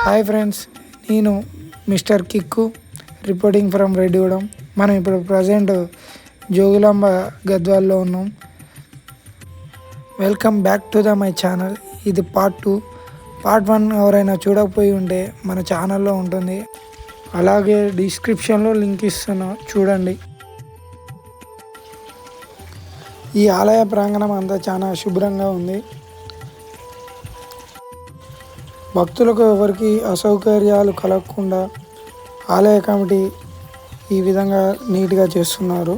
Hi friends, నేను mister kick reporting from Reddigudem. మనం ఇప్పుడు ప్రజెంట్ జోగులాంబ గద్వాల్లో ఉన్నాం. Welcome back to my channel. ఇది పార్ట్ 2. పార్ట్ 1 ఎవరైనా చూడకపోయి ఉంటే మన ఛానల్లో ఉంటుంది, అలాగే డిస్క్రిప్షన్లో లింక్ ఇస్తున్నా, చూడండి. ఈ ఆలయ ప్రాంగణం అంతా చాలా శుభ్రంగా ఉంది. భక్తులకు ఎవరికి అసౌకర్యాలు కలగకుండా ఆలయ కమిటీ ఈ విధంగా నీట్గా చేస్తున్నారు.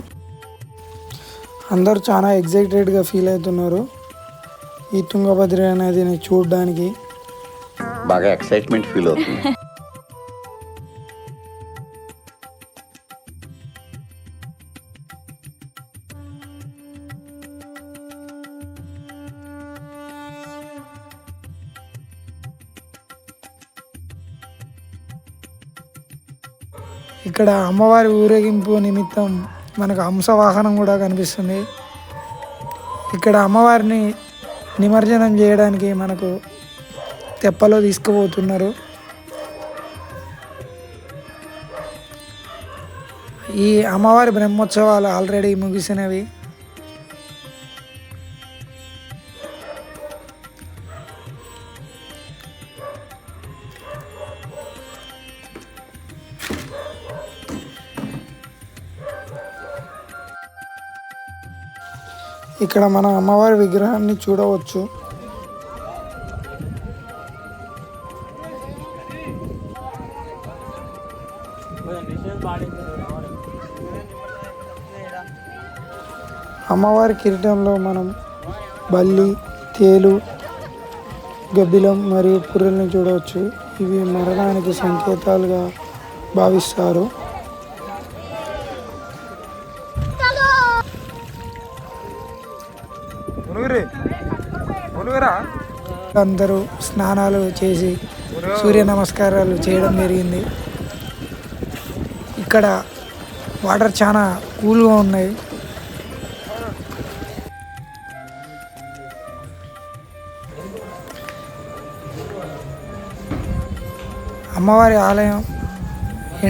అందరూ చాలా ఎగ్జైటెడ్గా ఫీల్ అవుతున్నారు ఈ తుంగభద్ర నదిని చూడడానికి. బాగా ఎక్సైట్మెంట్ ఫీల్ అవుతుంది. ఇక్కడ అమ్మవారి ఊరేగింపు నిమిత్తం మనకు హంసవాహనం కూడా కనిపిస్తుంది. ఇక్కడ అమ్మవారిని నిమజ్జనం చేయడానికి మనకు తెప్పలో తీసుకుపోతున్నారు. ఈ అమ్మవారి బ్రహ్మోత్సవాలు ఆల్రెడీ ముగిసినవి. ఇక్కడ మన అమ్మవారి విగ్రహాన్ని చూడవచ్చు. అమ్మవారి కిరీటంలో మనం బల్లి, తేలు, గబ్బిలం మరియు పుర్రెల్ని చూడవచ్చు. ఇవి మరణానికి సంకేతాలుగా భావిస్తారు. అందరూ స్నానాలు చేసి సూర్య నమస్కారాలు చేయడం జరిగింది. ఇక్కడ వాటర్ చాలా కూల్గా ఉన్నాయి. అమ్మవారి ఆలయం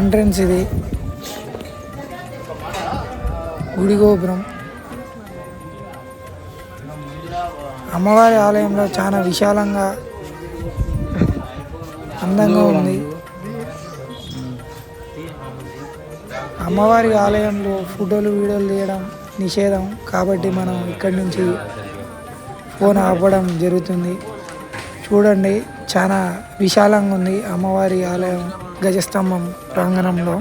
ఎంట్రన్స్ ఇది. గుడి గోపురం. అమ్మవారి ఆలయంలో చాలా విశాలంగా అందంగా ఉంది. అమ్మవారి ఆలయంలో ఫోటోలు వీడియోలు తీయడం నిషేధం కాబట్టి మనం ఇక్కడి నుంచి ఫోన్ ఆపడం జరుగుతుంది. చూడండి, చాలా విశాలంగా ఉంది అమ్మవారి ఆలయం గజస్తంభం ప్రాంగణంలో.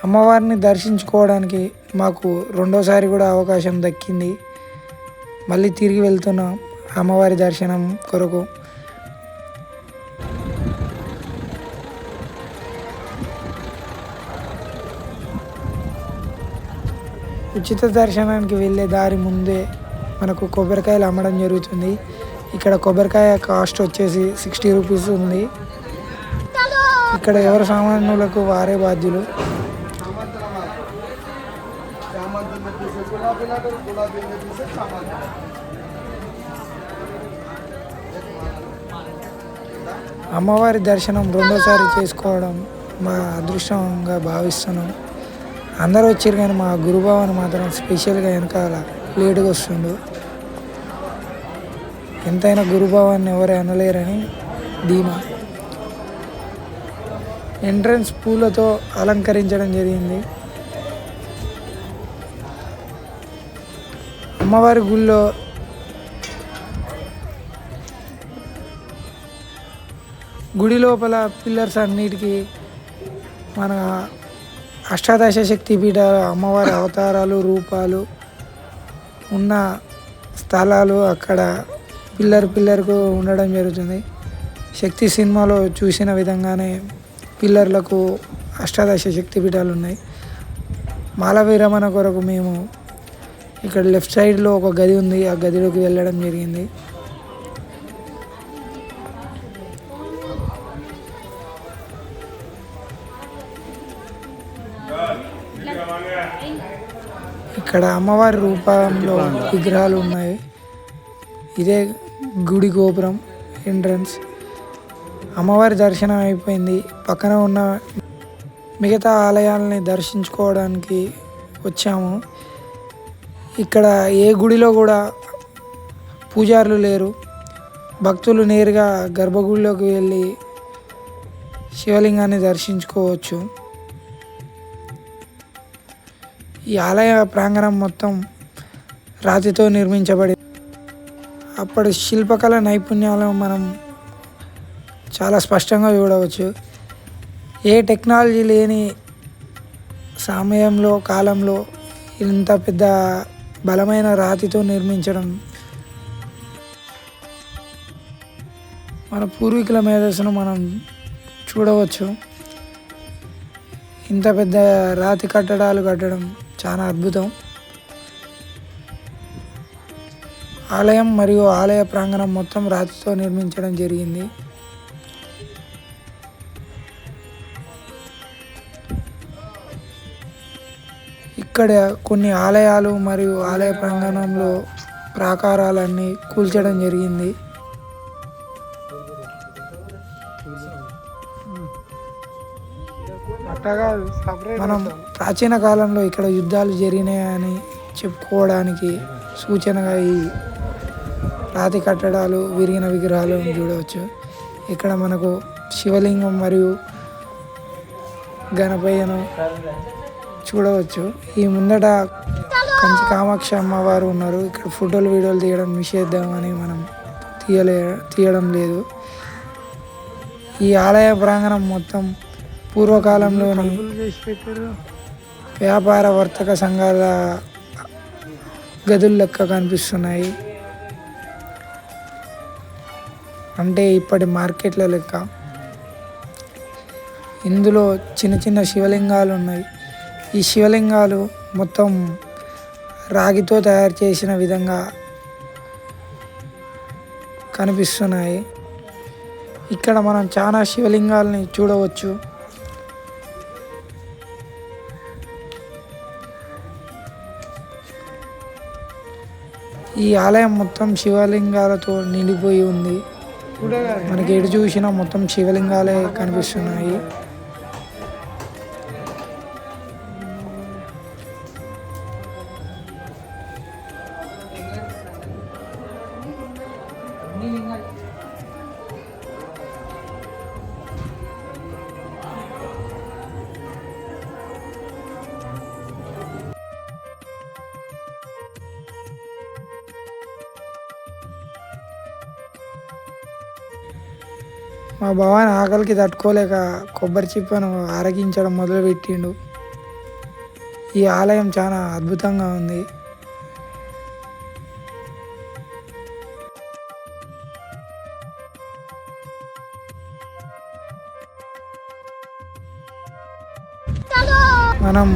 అమ్మవారిని దర్శించుకోవడానికి మాకు రెండోసారి కూడా అవకాశం దక్కింది. మళ్ళీ తిరిగి వెళ్తున్నాం అమ్మవారి దర్శనం కొరకు. ఉచిత దర్శనానికి వెళ్ళే దారి ముందే మనకు కొబ్బరికాయలు అమ్మడం జరుగుతుంది. ఇక్కడ కొబ్బరికాయ కాస్ట్ వచ్చేసి 60 రూపీస్ ఉంది. ఇక్కడ ఎవరి సామాన్యులకు వారే బాధ్యులు. అమ్మవారి దర్శనం రెండోసారి చేసుకోవడం మా అదృష్టంగా భావిస్తున్నాం. అందరూ వచ్చారు కానీ మా గురుభావన మాత్రం స్పెషల్గా వెనకాల లేటుగా వస్తుండు. ఎంతైనా గురుభావాన్ని ఎవరు అనలేరని ధీమా. ఎంట్రన్స్ పూలతో అలంకరించడం జరిగింది. అమ్మవారి గుళ్ళో గుడి లోపల పిల్లర్స్ అన్నిటికీ మన అష్టాదశ శక్తి పీఠాలు, అమ్మవారి అవతారాలు, రూపాలు ఉన్న స్థలాలు అక్కడ పిల్లర్కు ఉండడం జరుగుతుంది. శక్తి సినిమాలో చూసిన విధంగానే పిల్లర్లకు అష్టాదశ శక్తి పీఠాలు ఉన్నాయి. మాల విరమణ కొరకు మేము ఇక్కడ లెఫ్ట్ సైడ్లో ఒక గది ఉంది, ఆ గదిలోకి వెళ్ళడం జరిగింది. ఇక్కడ అమ్మవారి రూపంలో విగ్రహాలు ఉన్నాయి. ఇదే గుడి గోపురం ఎంట్రన్స్. అమ్మవారి దర్శనం అయిపోయింది. పక్కన ఉన్న మిగతా ఆలయాలని దర్శించుకోవడానికి వచ్చాము. ఇక్కడ ఏ గుడిలో కూడా పూజారులు లేరు. భక్తులు నేరుగా గర్భగుడిలోకి వెళ్ళి శివలింగాన్ని దర్శించుకోవచ్చు. ఈ ఆలయ ప్రాంగణం మొత్తం రాతితో నిర్మించబడి అప్పటి శిల్పకళ నైపుణ్యాలను మనం చాలా స్పష్టంగా చూడవచ్చు. ఏ టెక్నాలజీ లేని సమయంలో కాలంలో ఇంత పెద్ద బలమైన రాతితో నిర్మించడం మన పూర్వీకుల మేధస్సును మనం చూడవచ్చు. ఇంత పెద్ద రాతి కట్టడాలు కట్టడం చాలా అద్భుతం. ఆలయం మరియు ఆలయ ప్రాంగణం మొత్తం రాతితో నిర్మించడం జరిగింది. ఇక్కడ కొన్ని ఆలయాలు మరియు ఆలయ ప్రాంగణంలో ప్రాకారాలన్నీ కూల్చడం జరిగింది. మనం ప్రాచీన కాలంలో ఇక్కడ యుద్ధాలు జరిగినాయని చెప్పుకోవడానికి సూచనగా ఈ రాతి కట్టడాలు విరిగిన విగ్రహాలను చూడవచ్చు. ఇక్కడ మనకు శివలింగం మరియు గణపయ్యను చూడవచ్చు. ఈ ముందట కంచి కామాక్షి అమ్మవారు ఉన్నారు. ఇక్కడ ఫోటోలు వీడియోలు తీయడం నిషేధమని మనం తీయడం లేదు. ఈ ఆలయ ప్రాంగణం మొత్తం పూర్వకాలంలోని వ్యాపార వర్తక సంఘాల గదులు లెక్క కనిపిస్తున్నాయి. అంటే ఇప్పటి మార్కెట్ల లెక్క. ఇందులో చిన్న చిన్న శివలింగాలు ఉన్నాయి. ఈ శివలింగాలు మొత్తం రాగితో తయారు చేసిన విధంగా కనిపిస్తున్నాయి. ఇక్కడ మనం చాలా శివలింగాలని చూడవచ్చు. ఈ ఆలయం మొత్తం శివలింగాలతో నిండిపోయి ఉంది. మనకి ఎటు చూసినా మొత్తం శివలింగాలే కనిపిస్తున్నాయి. మా భవాని ఆకలికి తట్టుకోలేక కొబ్బరి చిప్పను ఆరగించడం మొదలుపెట్టిండు. ఈ ఆలయం చాలా అద్భుతంగా ఉంది. మనం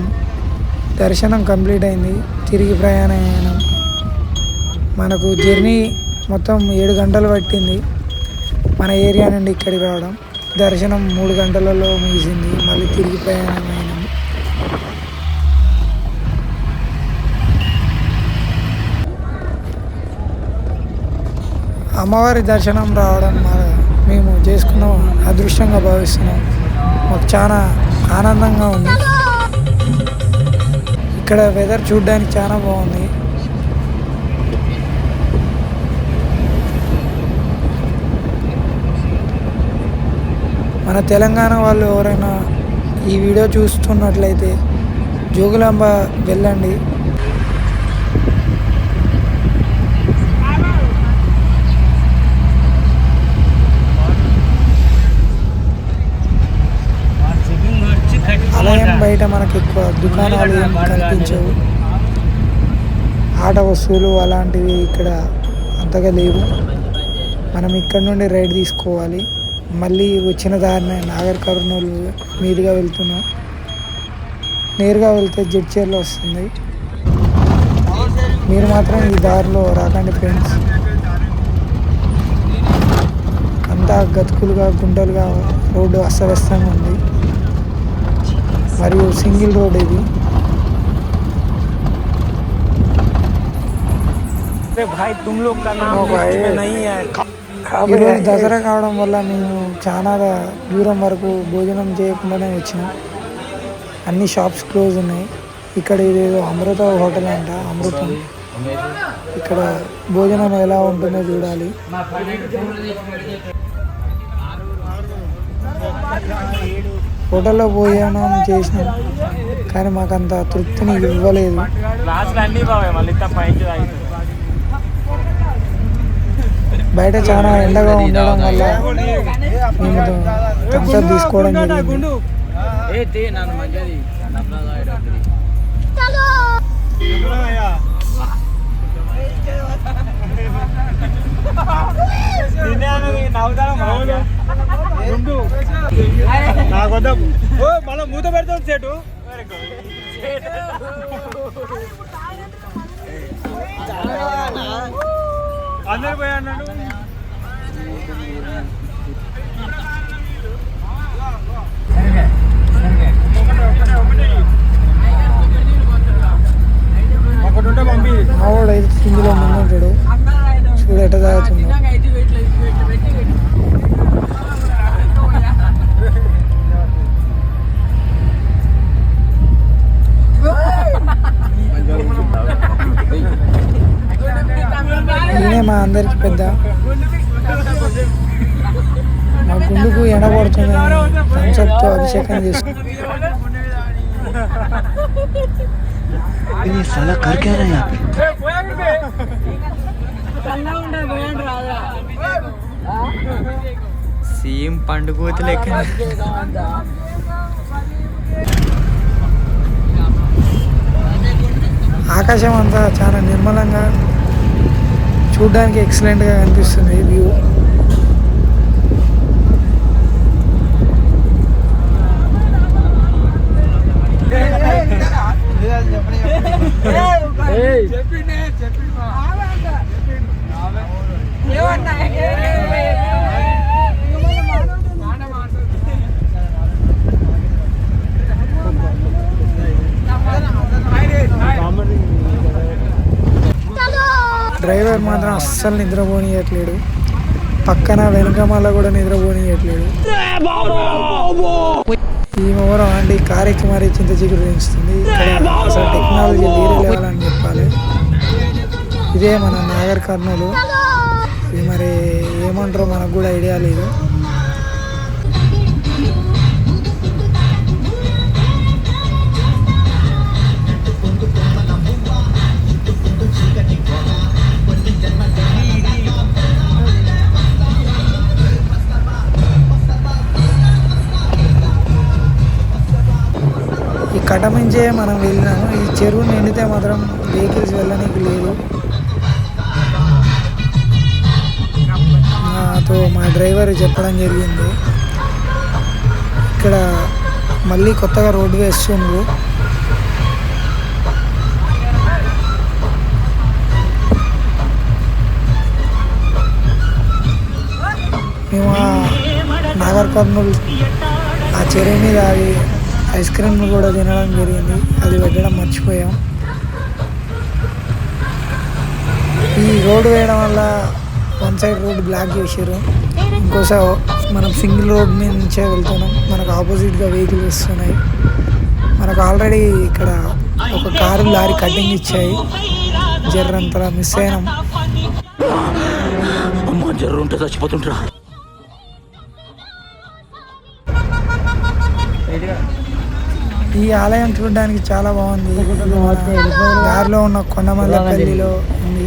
దర్శనం కంప్లీట్ అయింది. తిరిగి ప్రయాణం మనకు జర్నీ మొత్తం 7 గంటలు పట్టింది. మన ఏరియా నుండి ఇక్కడికి రావడం. దర్శనం 3 గంటలలో ముగిసింది. మళ్ళీ తిరిగి ప్రయాణం అయినాం. అమ్మవారి దర్శనం రావడం మేము చేసుకున్న అదృష్టంగా భావిస్తున్నాం. మాకు చాలా ఆనందంగా ఉంది. ఇక్కడ వెదర్ చూడడానికి చాలా బాగుంది. మన తెలంగాణ వాళ్ళు ఎవరైనా ఈ వీడియో చూస్తున్నట్లయితే జోగులాంబ వెళ్ళండి. ఆలయం బయట మనకి ఎక్కువ దుకాణాలు ఏం కనిపించవు. ఆట వస్తువులు అలాంటివి ఇక్కడ అంతగా లేవు. మనం ఇక్కడ నుండి రైడ్ తీసుకోవాలి. మళ్ళీ వచ్చిన దారిని నాగర్ కర్నూలు మీదుగా వెళ్తున్నాం. నేరుగా వెళ్తే జడ్చర్లో వస్తుంది. మీరు మాత్రం ఈ దారిలో రాకండి ఫ్రెండ్స్. అంతా గతుకులుగా గుంటలుగా రోడ్డు అస్తవ్యస్తంగా ఉంది. మరియు సింగిల్ రోడ్ ఇది. भाई तुम लोग का नाम ओ भाई। लिस्ट में नहीं है ఈరోజు దసరా కావడం వల్ల మేము చాలా దూరం వరకు భోజనం చేయకుండానే వచ్చినాం. అన్ని షాప్స్ క్లోజ్ ఉన్నాయి. ఇక్కడ ఇదేదో అమృత హోటల్ అంట, అమృతం. ఇక్కడ భోజనం ఎలా ఉంటుందో చూడాలి. హోటల్లో భోజనం చేసినాం కానీ మాకు అంత తృప్తిని ఇవ్వలేదు. లాస్ట్ అన్ని బాగా మళ్ళీ పైకి బయట చాలా ఎండగా ఉండడం వల్ల మేము థమ్స్అప్ తీసుకోవడం జరిగింది. మళ్ళీ మూత పెడతాడు సేటు అందరు పోయి అన్నాడు. మావాడు అయితే కిందిలో ముందుంటాడు. చూడు ఎట్ట తాగుతుందో. ఈయనే మా అందరికి పెద్ద. మా గుండుకు ఎండబడుతుంది, థమ్స్అప్తో అభిషేకం చేస్తుంది. సేమ్ పండుగ లెక్క. ఆకాశం అంతా చాలా నిర్మలంగా చూడడానికి ఎక్సలెంట్గా కనిపిస్తుంది వ్యూ. డ్రైవర్ మాత్రం అస్సలు నిద్రపోనియట్లేడు. పక్కన వెనకమాల కూడా నిద్రపోనియట్లేడు. ఈ మొవరం ఆంటీ కార్ ఎక్కి మరీ చింత చిగురు పెంచుతుంది. ఇక్కడ అసలు టెక్నాలజీ వేరే లెవెల్ అని చెప్పాలి. ఇదే మన నాగర్ కర్నూలు. ఇది మరి ఏమంటారో మనకు కూడా ఐడియా లేదు. ఈ కటమించే మనం వెళ్ళినాము. ఈ చెరువు నిండితే మాత్రం వెహికల్స్ వెళ్ళడానికి లేదు. నాతో మా డ్రైవర్ చెప్పడం జరిగింది ఇక్కడ మళ్ళీ కొత్తగా రోడ్డు వేస్తుండ్రు. మేము నాగర్ కర్నూలు ఆ చెరువు మీద అది ఐస్ క్రీమ్లు కూడా తినడం జరిగింది. అది పెట్టడం మర్చిపోయాం. ఈ రోడ్డు వేయడం వల్ల వన్ సైడ్ రోడ్డు బ్లాక్ చేశారు. ఇంకోసారి మనం సింగిల్ రోడ్ మీద నుంచే వెళ్తున్నాం. మనకు ఆపోజిట్గా వెహికల్ వస్తున్నాయి. మనకు ఆల్రెడీ ఇక్కడ ఒక కారు లారీ కటింగ్ ఇచ్చాయి. జర్రంతలా మిస్ అయినాం. జర్రుంటే చచ్చిపోతుంటా. ఈ ఆలయం చూడడానికి చాలా బాగుంది. దారిలో ఉన్న కొండమల్లపల్లిలో ఉంది.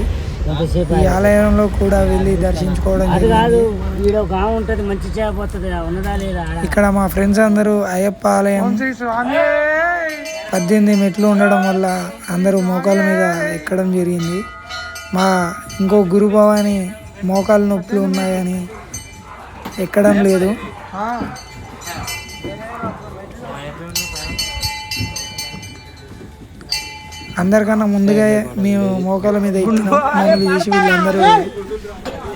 ఈ ఆలయంలో కూడా వెళ్ళి దర్శించుకోవడం జరిగింది. ఇక్కడ మా ఫ్రెండ్స్ అందరూ అయ్యప్ప ఆలయం 18 మెట్లు ఉండడం వల్ల అందరూ మోకాల మీద ఎక్కడం జరిగింది. మా ఇంకో గురుభవాని మోకాలు నొప్పులు ఉన్నాయని ఎక్కడం లేదు. అందరికన్నా ముందుగా మేము మోకాల మీద ఎక్కినాం. మమ్మల్ని చూసి వీళ్ళందరూ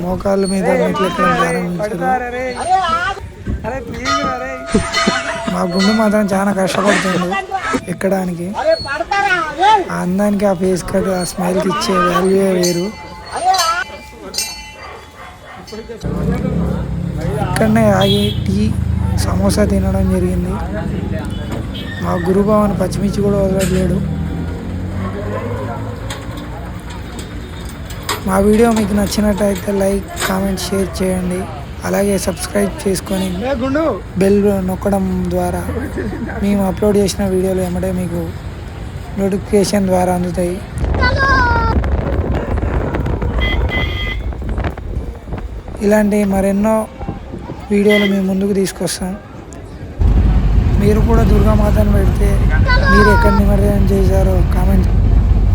మోకాళ్ళ మీద మెట్లు ఎక్కడం ప్రారంభించారు. మా గుండు మాత్రం చాలా కష్టపడుతుంది ఎక్కడానికి. ఆ అందానికి, ఆ ఫేస్ కట్, ఆ స్మైల్కి ఇచ్చే వాల్యూయే వేరు. ఇక్కడనే ఆగి టీ సమోసా తినడం జరిగింది. మా గురుభవన్ పచ్చిమిర్చి కూడా వదలట్లేడు. మా వీడియో మీకు నచ్చినట్టయితే లైక్, కామెంట్, షేర్ చేయండి. అలాగే సబ్స్క్రైబ్ చేసుకొని బెల్ నొక్కడం ద్వారా మేము అప్లోడ్ చేసిన వీడియోలు ఏమంటే మీకు నోటిఫికేషన్ ద్వారా అందుతాయి. ఇలాంటి మరెన్నో వీడియోలు మేము ముందుకు తీసుకొస్తాం. మీరు కూడా దుర్గామాతను పెడితే మీరు ఎక్కడ నిమజ్జనం చేశారో కామెంట్.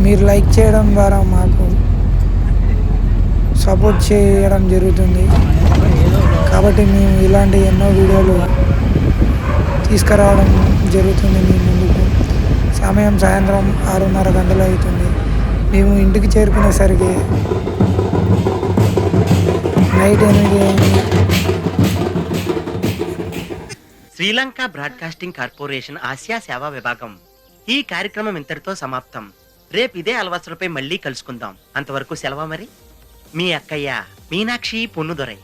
మీరు లైక్ చేయడం ద్వారా మాకు సపోర్ట్ చేయడం జరుగుతుంది. కాబట్టి మేము ఇలాంటి ఎన్నో వీడియోలు తీసుకురావడం జరుగుతుంది మీ ముందుకు. సమయం సాయంత్రం 6:30 గంటలు అవుతుంది. మేము ఇంటికి చేరుకునేసరికి నైట్ 8 అయింది. శ్రీలంక బ్రాడ్కాస్టింగ్ కార్పొరేషన్ ఆసియా సేవా విభాగం ఈ కార్యక్రమం ఇంతటితో సమాప్తం. రేపు ఇదే అలవాసులపై మళ్ళీ కలుసుకుందాం. అంతవరకు సెలవు మరి. మీ అక్కయ్య మీనాక్షి పొన్నుదొరై.